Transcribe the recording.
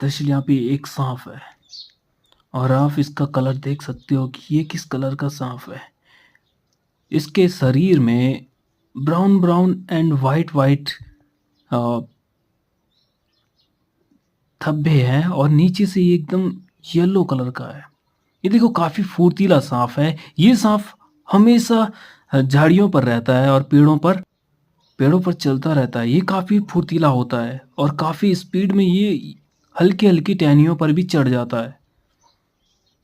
दरअसल यहाँ पे एक साँप है और आप इसका कलर देख सकते हो कि ये किस कलर का साँप है। इसके शरीर में brown brown and white white uh, धब्बे हैं और नीचे से ये एकदम येलो कलर का है। ये देखो काफ़ी फुर्तीला साँप है। ये साँप हमेशा झाड़ियों पर रहता है और पेड़ों पर चलता रहता है। ये काफ़ी फुर्तीला होता है और काफ़ी स्पीड में ये हल्की-हल्की टहनियों पर भी चढ़ जाता है।